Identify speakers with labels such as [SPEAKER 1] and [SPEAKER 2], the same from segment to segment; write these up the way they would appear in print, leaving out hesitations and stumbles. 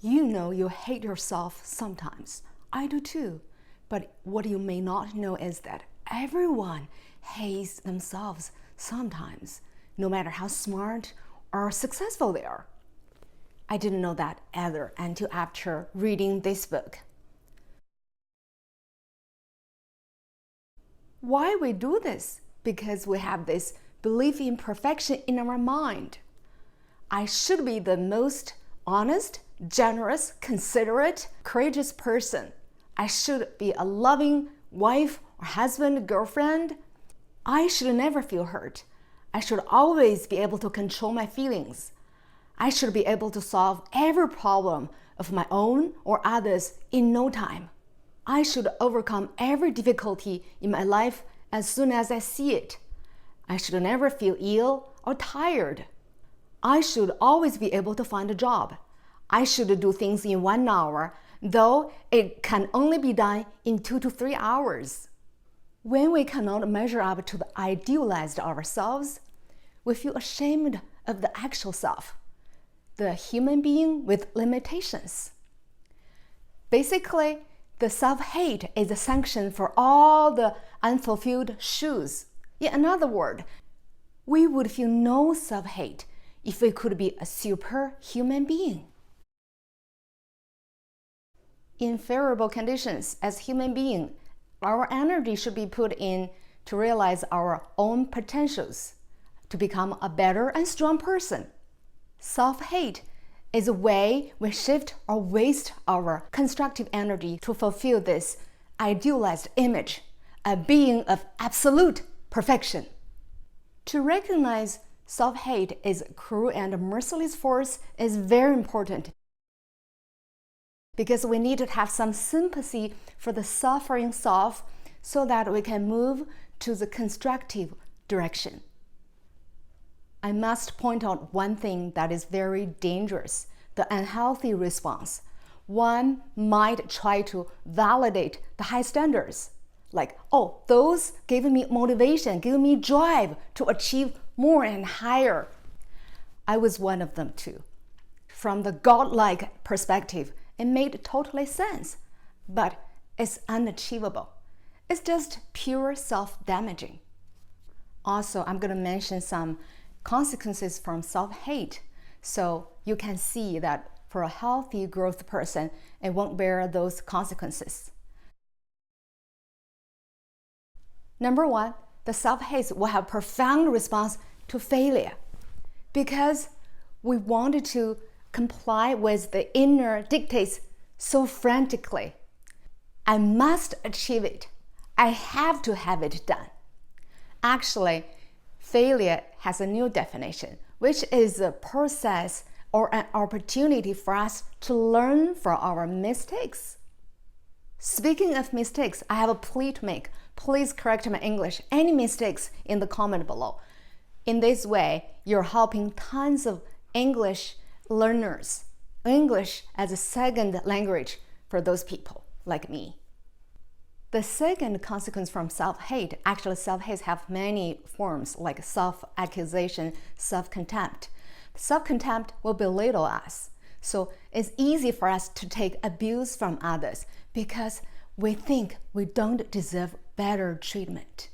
[SPEAKER 1] You know you hate yourself sometimes. I do too. But what you may not know is that everyone hates themselves sometimes, no matter how smart or successful they are. I didn't know that either until after reading this book. Why we do this? Because we have this belief in perfection in our mind. I should be the most honest, generous, considerate, courageous person. I should be a loving wife or husband, girlfriend. I should never feel hurt. I should always be able to control my feelings. I should be able to solve every problem of my own or others in no time. I should overcome every difficulty in my life as soon as I see it. I should never feel ill or tired. I should always be able to find a job. I should do things in 1 hour, though it can only be done in 2 to 3 hours. When we cannot measure up to the idealized ourselves, we feel ashamed of the actual self, the human being with limitations. Basically, the self-hate is a sanction for all the unfulfilled shoes. In another word, we would feel no self-hate if we could be a superhuman being. In favorable conditions, as human beings, our energy should be put in to realize our own potentials, to become a better and strong person. Self-hate is a way we shift or waste our constructive energy to fulfill this idealized image, a being of absolute perfection. To recognize self-hate is a cruel and merciless force is very important, because we need to have some sympathy for the suffering self so that we can move to the constructive direction. I must point out one thing that is very dangerous, the unhealthy response. One might try to validate the high standards, like, oh, those give me motivation, give me drive to achieve more and higher. I was one of them too. From the godlike perspective, it made totally sense, but it's unachievable. It's just pure self-damaging. Also, I'm going to mention some consequences from self-hate, so you can see that for a healthy growth person, it won't bear those consequences. Number one, the self-hate will have profound response to failure, because we wanted to comply with the inner dictates so frantically. I must achieve it. I have to have it done. Actually, failure has a new definition, which is a process or an opportunity for us to learn from our mistakes. Speaking of mistakes, I have a plea to make. Please correct my English. Any mistakes in the comment below. In this way, you're helping tons of English learners, English as a second language for those people like me. The second consequence from self-hate, actually self-hate have many forms like self-accusation, self-contempt. Self-contempt will belittle us. So it's easy for us to take abuse from others because we think we don't deserve better treatment.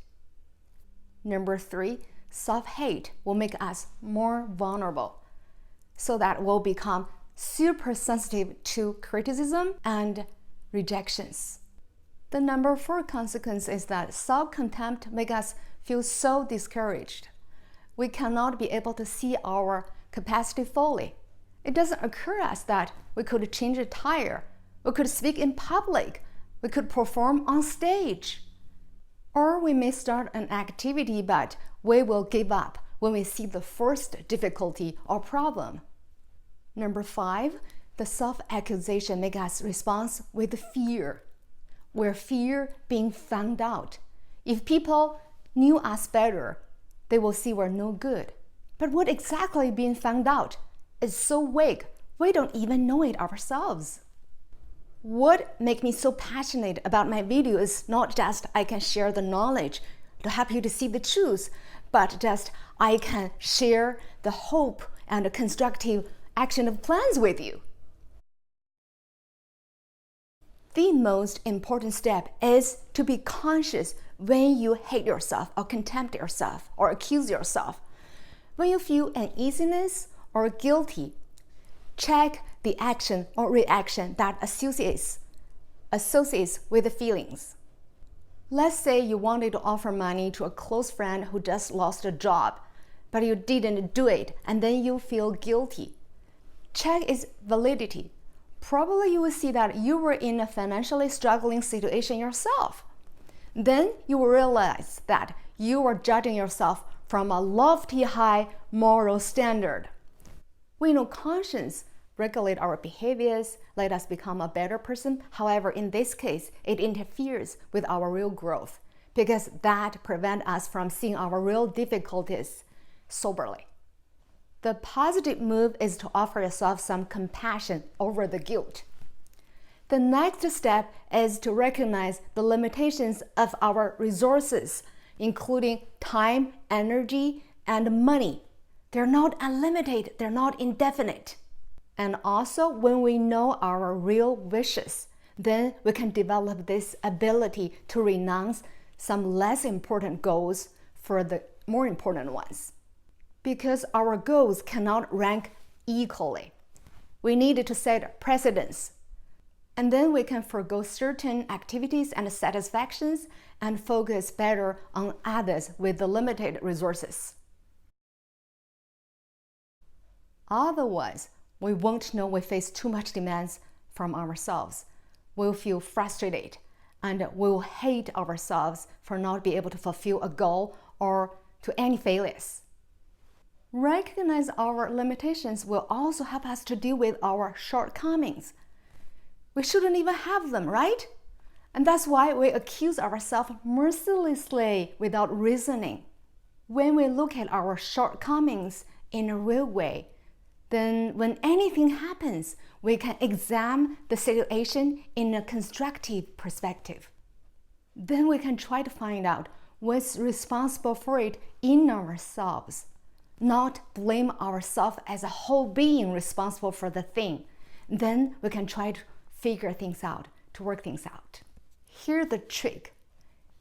[SPEAKER 1] Number three, self-hate will make us more vulnerable, so that we'll become super sensitive to criticism and rejections. The number four consequence is that self-contempt makes us feel so discouraged. We cannot be able to see our capacity fully. It doesn't occur to us that we could change a tire, we could speak in public, we could perform on stage. Or we may start an activity, but we will give up when we see the first difficulty or problem. Number five, the self-accusation makes us respond with fear. We're fear being found out. If people knew us better, they will see we're no good. But what exactly being found out is so vague, we don't even know it ourselves. What makes me so passionate about my video is not just I can share the knowledge to help you to see the truth, but just I can share the hope and the constructive action of plans with you. The most important step is to be conscious when you hate yourself or contempt yourself or accuse yourself. When you feel uneasiness or guilty, check the action or reaction that associates with the feelings. Let's say you wanted to offer money to a close friend who just lost a job, but you didn't do it, and then you feel guilty. Check its validity. Probably you will see that you were in a financially struggling situation yourself. Then you will realize that you are judging yourself from a lofty high moral standard. We know conscience regulate our behaviors, let us become a better person. However, in this case, it interferes with our real growth because that prevents us from seeing our real difficulties soberly. The positive move is to offer yourself some compassion over the guilt. The next step is to recognize the limitations of our resources, including time, energy, and money. They're not unlimited, they're not indefinite. And also, when we know our real wishes, then we can develop this ability to renounce some less important goals for the more important ones. Because our goals cannot rank equally. We need to set precedents. And then we can forgo certain activities and satisfactions and focus better on others with the limited resources. Otherwise, we won't know we face too much demands from ourselves. We'll feel frustrated and we'll hate ourselves for not being able to fulfill a goal or to any failures. Recognize our limitations will also help us to deal with our shortcomings. We shouldn't even have them, right? And that's why we accuse ourselves mercilessly without reasoning. When we look at our shortcomings in a real way, then when anything happens, we can examine the situation in a constructive perspective. Then we can try to find out what's responsible for it in ourselves, not blame ourselves as a whole being responsible for the thing. Then we can try to figure things out, to work things out. Here's the trick.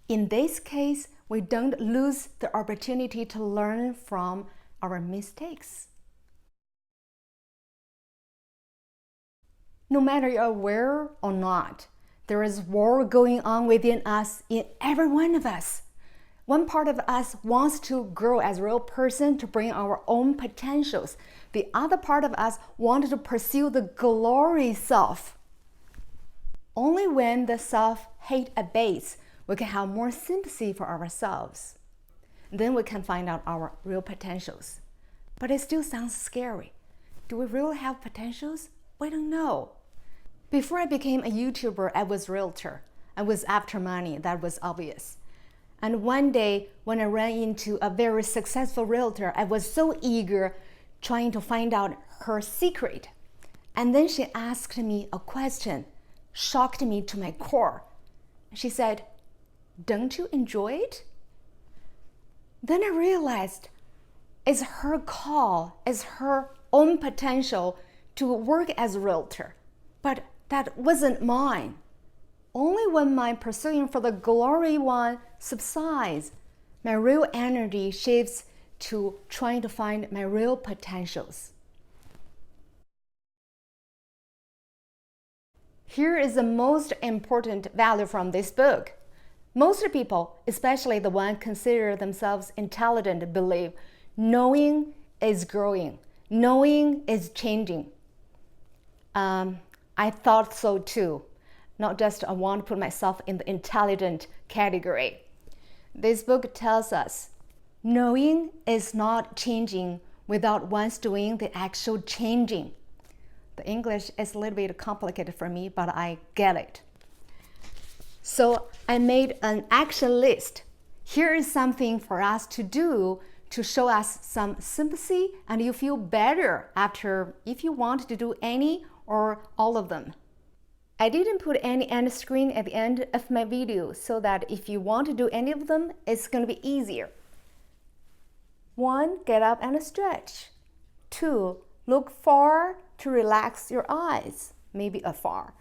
[SPEAKER 1] In this case, we don't lose the opportunity to learn from our mistakes. No matter you're aware or not, there is war going on within us, in every one of us. One part of us wants to grow as a real person to bring our own potentials. The other part of us wants to pursue the glory self. Only when the self-hate abates, we can have more sympathy for ourselves. Then we can find out our real potentials. But it still sounds scary. Do we really have potentials? We don't know. Before I became a YouTuber, I was a realtor. I was after money, that was obvious. And one day, when I ran into a very successful realtor, I was so eager trying to find out her secret. And then she asked me a question, shocked me to my core. She said, "Don't you enjoy it?" Then I realized it's her call, it's her own potential to work as a realtor. But that wasn't mine. Only when my pursuing for the glory one subsides, my real energy shifts to trying to find my real potentials. Here is the most important value from this book. Most people, especially the ones consider themselves intelligent, believe knowing is growing, knowing is changing. I thought so too. Not just I want to put myself in the intelligent category. This book tells us knowing is not changing without once doing the actual changing. The English is a little bit complicated for me, but I get it. So I made an action list. Here is something for us to do to show us some sympathy and you feel better after if you want to do any or all of them. I didn't put any end screen at the end of my video so that if you want to do any of them, it's going to be easier. 1. Get up and stretch. 2. Look far to relax your eyes, maybe afar.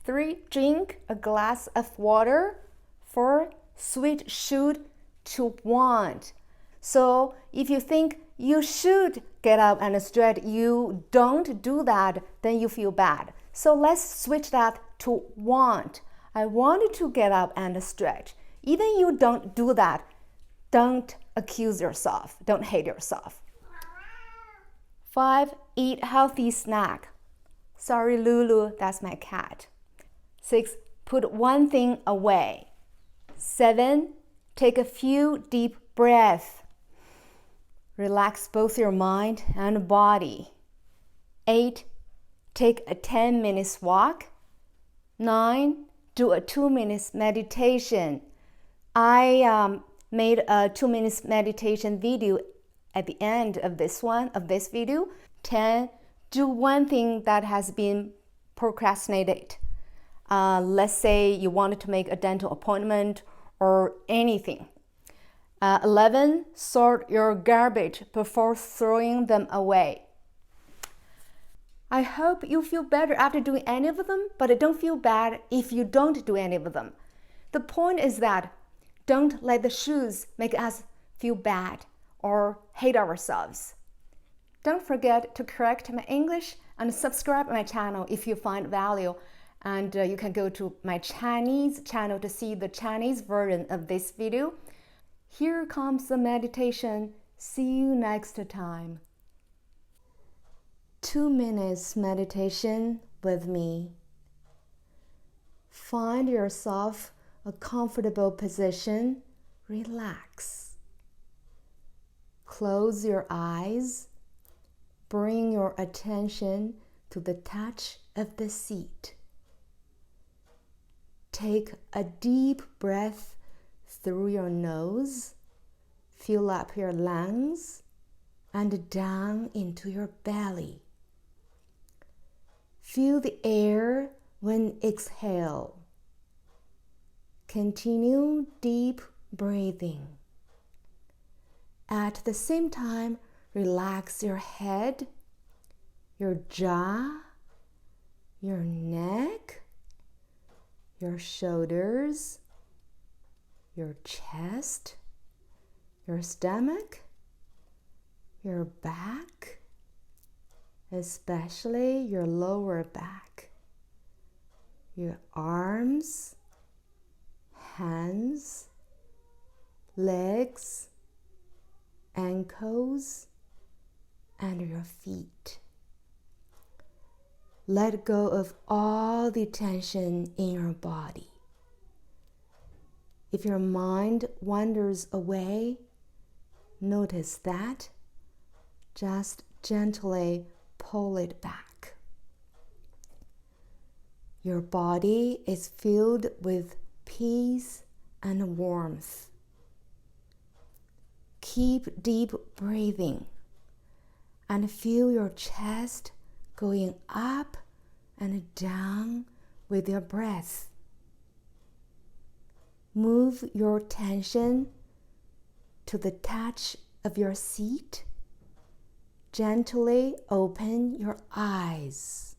[SPEAKER 1] 3. Drink a glass of water. 4. Switch should to want. So if you think you should get up and stretch, you don't do that, then you feel bad. So let's switch that to want. I want to get up and stretch. Even you don't do that, don't accuse yourself. Don't hate yourself. 5. Eat healthy snack. Sorry, Lulu, that's my cat. 6. Put one thing away. 7. Take a few deep breaths. Relax both your mind and body. 8. Take a 10 minutes walk. 9. Do a 2 minutes meditation. I made a 2 minutes meditation video at the end of this video. 10. Do one thing that has been procrastinated. Let's say you wanted to make a dental appointment or anything. 11. Sort your garbage before throwing them away. I hope you feel better after doing any of them, but don't feel bad if you don't do any of them. The point is that don't let the shoes make us feel bad or hate ourselves. Don't forget to correct my English and subscribe to my channel if you find value. And you can go to my Chinese channel to see the Chinese version of this video. Here comes the meditation. See you next time. 2 minutes meditation with me. Find yourself a comfortable position. Relax. Close your eyes. Bring your attention to the touch of the seat. Take a deep breath through your nose. Fill up your lungs and down into your belly. Feel the air when exhale. Continue deep breathing. At the same time, relax your head, your jaw, your neck, your shoulders, your chest, your stomach, your back, especially your lower back, your arms, hands, legs, ankles, and your feet. Let go of all the tension in your body. If your mind wanders away, notice that. Just gently pull it back. Your body is filled with peace and warmth. Keep deep breathing and feel your chest going up and down with your breath. Move your attention to the touch of your seat. Gently open your eyes.